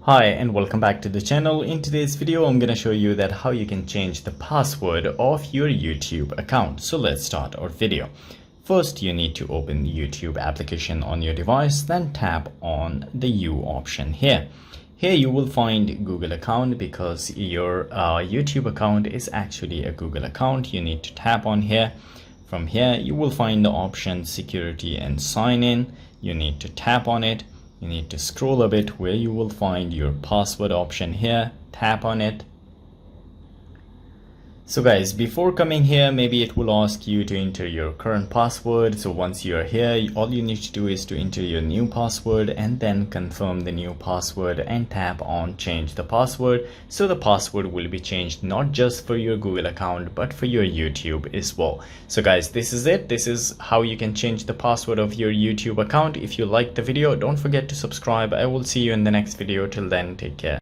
Hi and welcome back to the channel. In today's video I'm gonna show you that how you can change the password of your YouTube account. So let's start our video. First you need to open the YouTube application on your device, then tap on the U option here. Here you will find Google account because your YouTube account is actually a Google account. You need to tap on here. From here you will find the option security and sign in. You need to tap on it. You need to scroll a bit where you will find your password option here. Tap on it. So guys, before coming here, maybe it will ask you to enter your current password. So once you're here, all you need to do is to enter your new password and then confirm the new password and tap on change the password. So the password will be changed not just for your Google account, but for your YouTube as well. So guys, this is it. This is how you can change the password of your YouTube account. If you liked the video, don't forget to subscribe. I will see you in the next video. Till then, take care.